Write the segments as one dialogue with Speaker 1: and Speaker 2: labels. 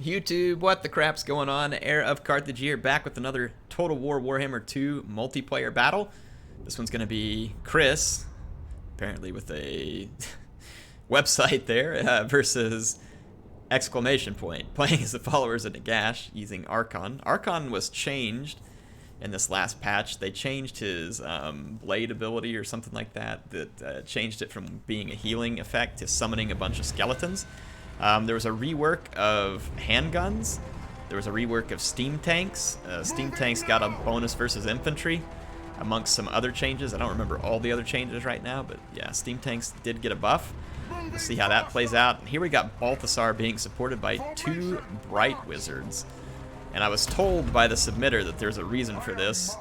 Speaker 1: YouTube, what the crap's going on? HeirofCarthage here, back with another Total War Warhammer 2 multiplayer battle. This one's going to be Chris, apparently with a website there, versus exclamation point, playing as the followers of Nagash using Archon. Archon was changed in this last patch. They changed his blade ability or something like that, that changed it from being a healing effect to summoning a bunch of skeletons. There was a rework of handguns. There was a rework of steam tanks. Steam tanks got a bonus versus infantry, amongst some other changes. I don't remember all the other changes right now, but yeah, steam tanks did get a buff. We'll see how that plays out. And here we got Balthasar being supported by 2 Bright Wizards. And I was told by the submitter that there's a reason for this,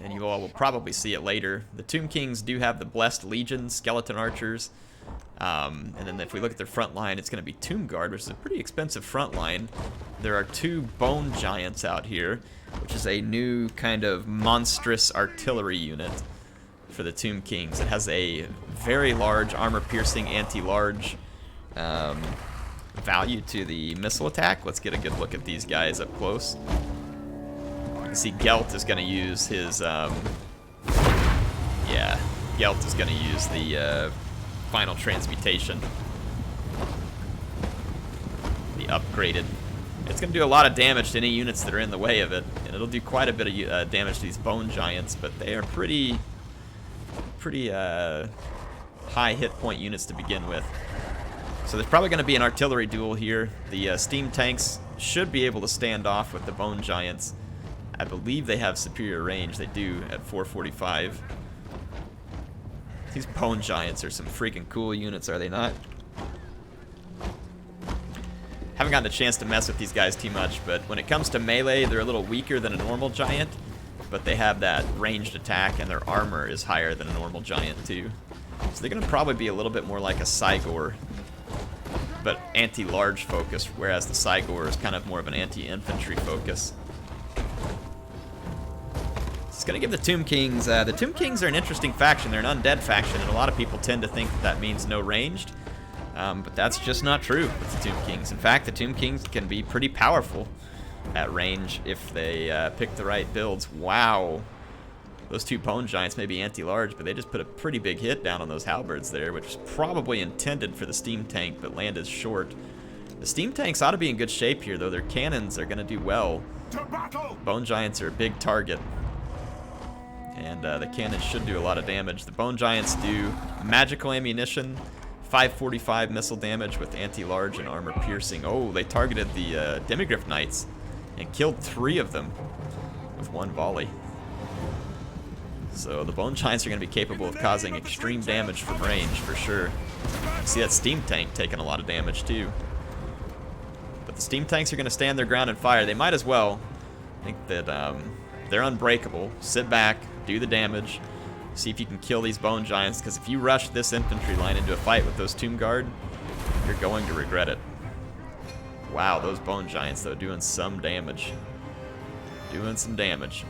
Speaker 1: and you all will probably see it later. The Tomb Kings do have the Blessed Legion skeleton archers. And then if we look at their front line, it's going to be Tomb Guard, which is a pretty expensive front line. There are 2 Bone Giants out here, which is a new kind of monstrous artillery unit for the Tomb Kings. It has a very large armor-piercing anti-large value to the missile attack. Let's get a good look at these guys up close. You can see Gelt is going to use his... yeah, Gelt is going to use the... final transmutation. The upgraded. It's going to do a lot of damage to any units that are in the way of it, and it'll do quite a bit of damage to these Bone Giants, but they are pretty high hit point units to begin with. So there's probably going to be an artillery duel here. The steam tanks should be able to stand off with the Bone Giants. I believe they have superior range. They do at 445. These Bone Giants are some freaking cool units, are they not? Haven't gotten a chance to mess with these guys too much, but when it comes to melee, they're a little weaker than a normal giant, but they have that ranged attack, and their armor is higher than a normal giant, too. So they're going to probably be a little bit more like a Cygor, but anti-large focused, whereas the Cygor is kind of more of an anti-infantry focus. It's going to give the Tomb Kings... the Tomb Kings are an interesting faction. They're an undead faction, and a lot of people tend to think that that means no ranged. But that's just not true with the Tomb Kings. In fact, the Tomb Kings can be pretty powerful at range if they pick the right builds. Wow. Those 2 Bone Giants may be anti-large, but they just put a pretty big hit down on those halberds there, which was probably intended for the steam tank, but landed short. The steam tanks ought to be in good shape here, though. Their cannons are going to do well. Bone Giants are a big target. And the cannons should do a lot of damage. The Bone Giants do magical ammunition, 545 missile damage with anti-large and armor piercing. Oh, they targeted the Demigryph Knights and killed 3 of them with 1 volley. So the Bone Giants are going to be capable of causing extreme damage from range for sure. You see that steam tank taking a lot of damage too. But the steam tanks are going to stand their ground and fire. They might as well. I think that they're unbreakable. Sit back, do the damage, see if you can kill these Bone Giants, because if you rush this infantry line into a fight with those Tomb Guard, you're going to regret it. Wow, those Bone Giants, though, doing some damage. Doing some damage.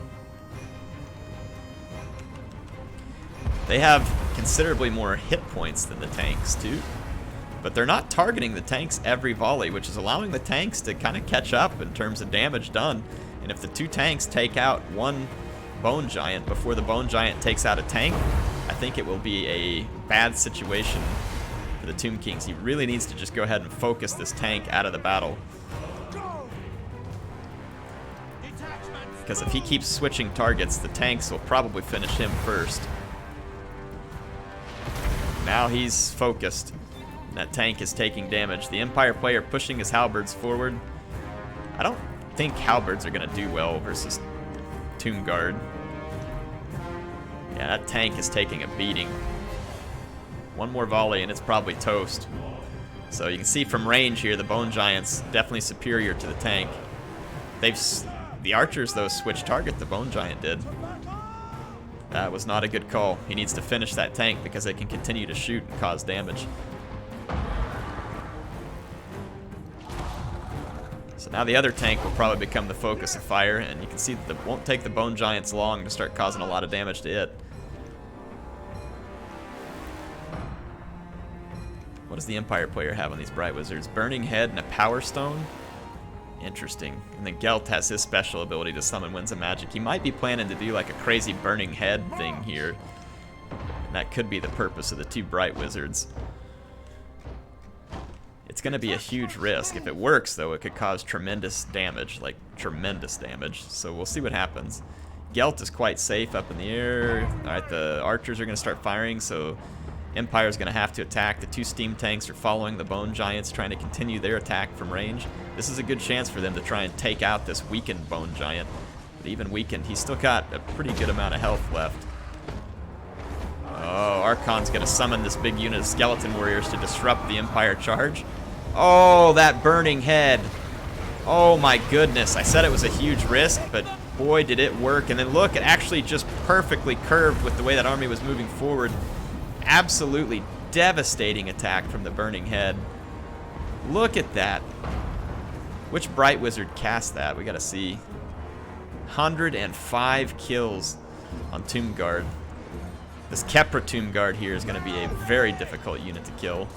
Speaker 1: They have considerably more hit points than the tanks, too. But they're not targeting the tanks every volley, which is allowing the tanks to kind of catch up in terms of damage done. And if the 2 tanks take out 1 Bone Giant before the Bone Giant takes out a tank, I think it will be a bad situation for the Tomb Kings. He really needs to just go ahead and focus this tank out of the battle. Because if he keeps switching targets, the tanks will probably finish him first. Now he's focused. That tank is taking damage. The Empire player pushing his halberds forward. I don't think halberds are going to do well versus Tomb Guard. Yeah, that tank is taking a beating. 1 more volley and it's probably toast. So you can see from range here, the Bone Giants definitely superior to the tank. The archers, though, switched target. The Bone Giant did. That was not a good call. He needs to finish that tank because they can continue to shoot and cause damage. So now the other tank will probably become the focus of fire, and you can see that it won't take the Bone Giants long to start causing a lot of damage to it. What does the Empire player have on these Bright Wizards? Burning Head and a Power Stone? Interesting. And then Gelt has his special ability to summon Winds of Magic. He might be planning to do like a crazy burning head thing here. And that could be the purpose of the 2 Bright Wizards. It's going to be a huge risk. If it works, though, it could cause tremendous damage, like tremendous damage. So we'll see what happens. Gelt is quite safe up in the air. Alright, the archers are going to start firing, so Empire's going to have to attack. The 2 steam tanks are following the Bone Giants, trying to continue their attack from range. This is a good chance for them to try and take out this weakened Bone Giant. But even weakened, he's still got a pretty good amount of health left. Oh, Archon's going to summon this big unit of Skeleton Warriors to disrupt the Empire charge. Oh, that burning head. Oh my goodness. I said it was a huge risk, but boy did it work. And then look, it actually just perfectly curved with the way that army was moving forward. Absolutely devastating attack from the burning head. Look at that. Which Bright Wizard cast that? We gotta see. 105 kills on Tomb Guard. This Kepra Tomb Guard here is going to be a very difficult unit to kill.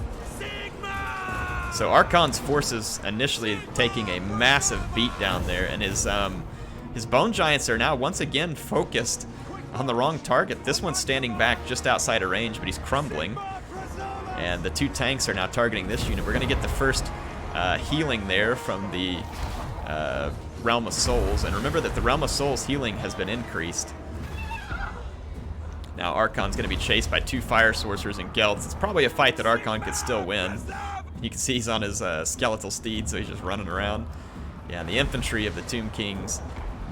Speaker 1: So Archon's forces initially taking a massive beat down there, and his Bone Giants are now once again focused on the wrong target. This one's standing back just outside of range, but he's crumbling. And the 2 tanks are now targeting this unit. We're going to get the first healing there from the Realm of Souls. And remember that the Realm of Souls healing has been increased. Now Archon's going to be chased by 2 Fire Sorcerers and Gelts. It's probably a fight that Archon could still win. You can see he's on his skeletal steed, so he's just running around. Yeah, and the infantry of the Tomb Kings,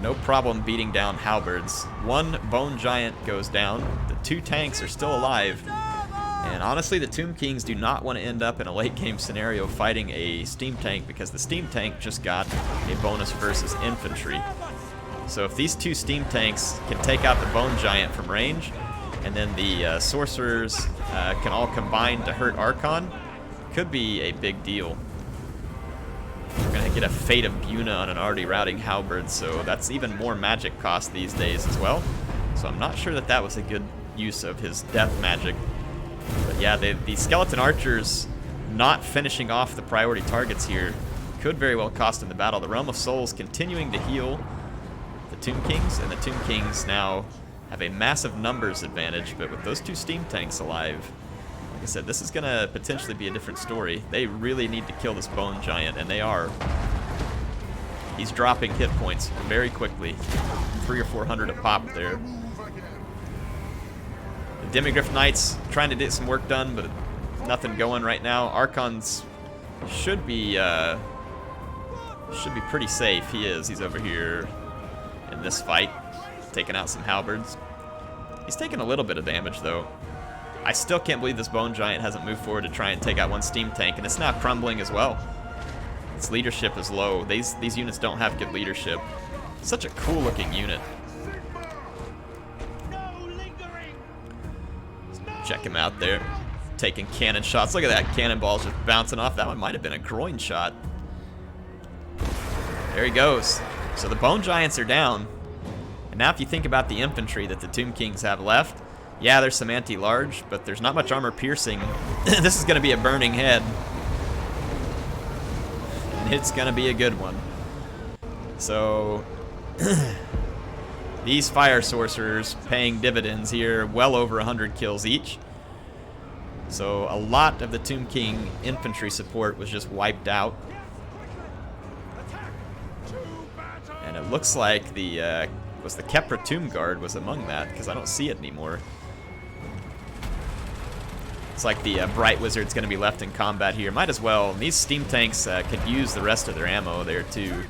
Speaker 1: no problem beating down halberds. 1 Bone Giant goes down. The 2 tanks are still alive. And honestly, the Tomb Kings do not want to end up in a late game scenario fighting a steam tank, because the steam tank just got a bonus versus infantry. So if these 2 steam tanks can take out the Bone Giant from range, and then the sorcerers can all combine to hurt Archon, could be a big deal. We're going to get a Fate of Buna on an already routing halberd, so that's even more magic cost these days as well. So I'm not sure that that was a good use of his death magic. But yeah, the Skeleton Archers not finishing off the priority targets here could very well cost him the battle. The Realm of Souls continuing to heal the Tomb Kings, and the Tomb Kings now have a massive numbers advantage, but with those 2 steam tanks alive, like I said, this is going to potentially be a different story. They really need to kill this Bone Giant, and they are. He's dropping hit points very quickly. 300 or 400 a pop there. The Demigryph Knights trying to get some work done, but nothing going right now. Archon's should be pretty safe. He is. He's over here in this fight, taking out some halberds. He's taking a little bit of damage, though. I still can't believe this Bone Giant hasn't moved forward to try and take out 1 steam tank, and it's now crumbling as well. Its leadership is low. These units don't have good leadership. Such a cool-looking unit. Check him out there, taking cannon shots. Look at that, cannonballs just bouncing off. That one might have been a groin shot. There he goes. So the Bone Giants are down. And now if you think about the infantry that the Tomb Kings have left, yeah, there's some anti-large, but there's not much armor piercing. This is going to be a burning head. And it's going to be a good one. So these Fire Sorcerers paying dividends here, well over 100 kills each. So a lot of the Tomb King infantry support was just wiped out. And it looks like the Kepra Tomb Guard was among that, because I don't see it anymore. It's like the Bright Wizard's going to be left in combat here. Might as well. And these steam tanks could use the rest of their ammo there too.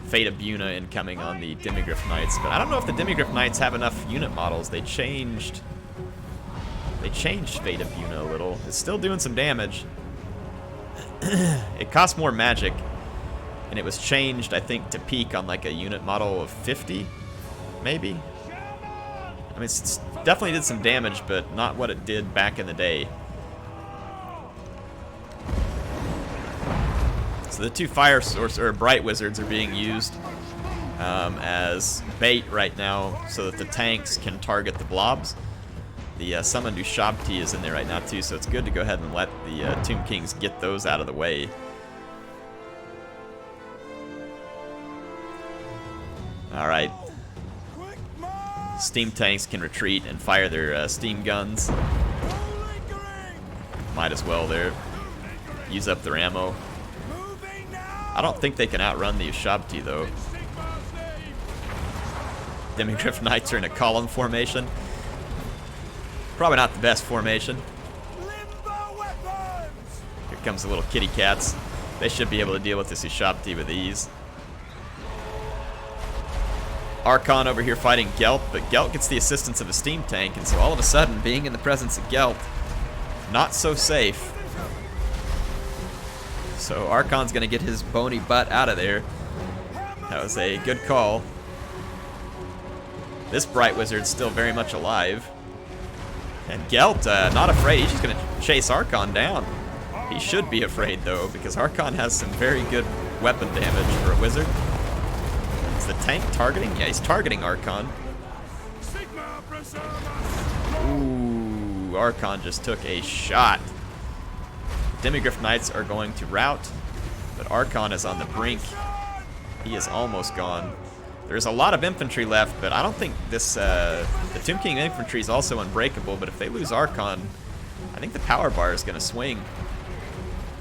Speaker 1: Fate of Buna incoming on the Demigryph Knights, but I don't know if the Demigryph Knights have enough unit models. They changed Fate of Buna a little. It's still doing some damage. It costs more magic, and it was changed, I think, to peak on like a unit model of 50, maybe. I mean, it definitely did some damage, but not what it did back in the day. So the 2 Fire Sorcerer or Bright Wizards are being used as bait right now, so that the tanks can target the blobs. The Summoned Ushabti is in there right now too, so it's good to go ahead and let the Tomb Kings get those out of the way. Alright. Steam tanks can retreat and fire their steam guns. Might as well there. Use up their ammo. I don't think they can outrun the Ushabti though. Demigryph Knights are in a column formation. Probably not the best formation. Here comes the little kitty cats. They should be able to deal with this Ushabti with ease. Archon over here fighting Gelt, but Gelt gets the assistance of a steam tank, and so all of a sudden, being in the presence of Gelt, not so safe. So Archon's gonna get his bony butt out of there. That was a good call. This Bright Wizard's still very much alive. And Gelt, not afraid, he's just gonna chase Archon down. He should be afraid though, because Archon has some very good weapon damage for a wizard. Is the tank targeting? Yeah, he's targeting Archon. Ooh, Archon just took a shot. Demigryph Knights are going to rout, but Archon is on the brink. He is almost gone. There's a lot of infantry left, but I don't think this, the Tomb King infantry is also unbreakable, but if they lose Archon, I think the power bar is going to swing.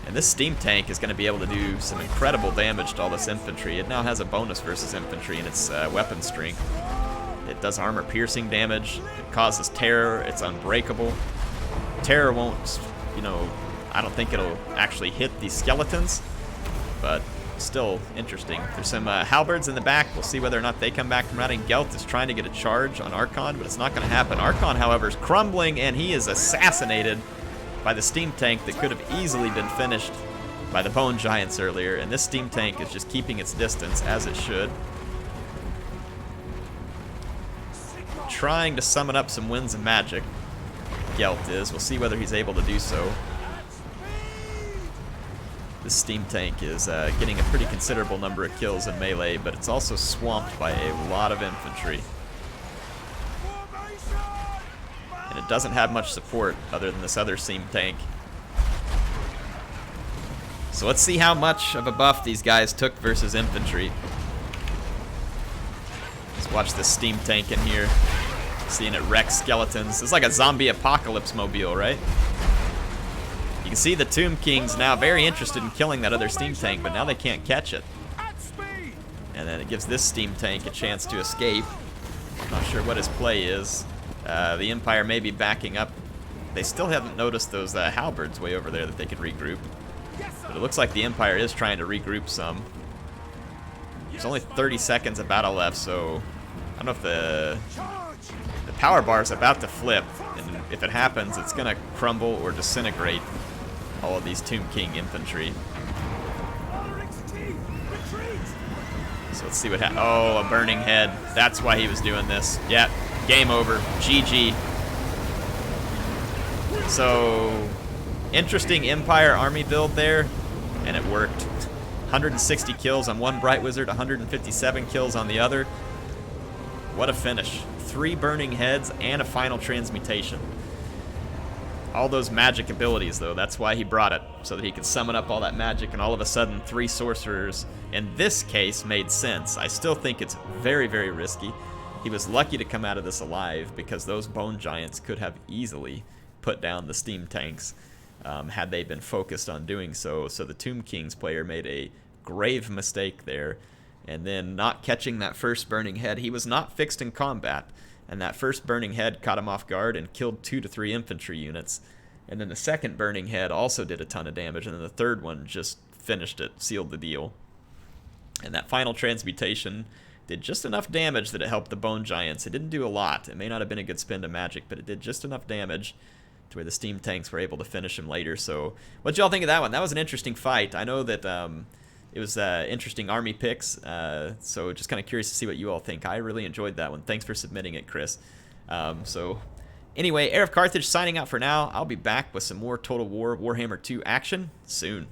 Speaker 1: And this steam tank is going to be able to do some incredible damage to all this infantry. It now has a bonus versus infantry in its weapon strength. It does armor piercing damage. It causes terror. It's unbreakable. Terror won't, you know, I don't think it'll actually hit these skeletons, but still interesting. There's some halberds in the back. We'll see whether or not they come back from routing. Gelt is trying to get a charge on Archon, but it's not going to happen. Archon, however, is crumbling, and he is assassinated by the steam tank that could have easily been finished by the bone giants earlier, and this steam tank is just keeping its distance, as it should. Trying to summon up some winds of magic, Gelt is. We'll see whether he's able to do so. This steam tank is getting a pretty considerable number of kills in melee, but it's also swamped by a lot of infantry. And it doesn't have much support other than this other steam tank. So let's see how much of a buff these guys took versus infantry. Let's watch this steam tank in here. Seeing it wreck skeletons. It's like a zombie apocalypse mobile, right? You can see the Tomb King's now very interested in killing that other steam tank, but now they can't catch it. And then it gives this steam tank a chance to escape. Not sure what his play is. The Empire may be backing up. They still haven't noticed those halberds way over there that they could regroup. But it looks like the Empire is trying to regroup some. There's only 30 seconds of battle left, so I don't know if the power bar is about to flip. And if it happens, it's going to crumble or disintegrate all of these Tomb King infantry. So let's see what happens. Oh, a burning head. That's why he was doing this. Yeah. Game over. GG. So, interesting Empire army build there, and it worked. 160 kills on one Bright Wizard, 157 kills on the other. What a finish. 3 burning heads and a final transmutation. All those magic abilities, though, that's why he brought it, so that he could summon up all that magic, and all of a sudden 3 sorcerers, in this case, made sense. I still think it's very, very risky. He was lucky to come out of this alive, because those bone giants could have easily put down the steam tanks had they been focused on doing so. So the Tomb King's player made a grave mistake there, and then not catching that first burning head. He was not fixed in combat, and that first burning head caught him off guard and killed 2 to 3 infantry units. And then the second burning head also did a ton of damage, and then the third one just finished it, sealed the deal. And that final transmutation did just enough damage that it helped the bone giants. It didn't do a lot. It may not have been a good spin to magic, but it did just enough damage to where the steam tanks were able to finish him later. So what'd y'all think of that one? That was an interesting fight. I know that it was interesting army picks, so just kind of curious to see what you all think. I really enjoyed that one. Thanks for submitting it, Chris. So anyway, HeirofCarthage signing out for now. I'll be back with some more Total War Warhammer 2 action soon.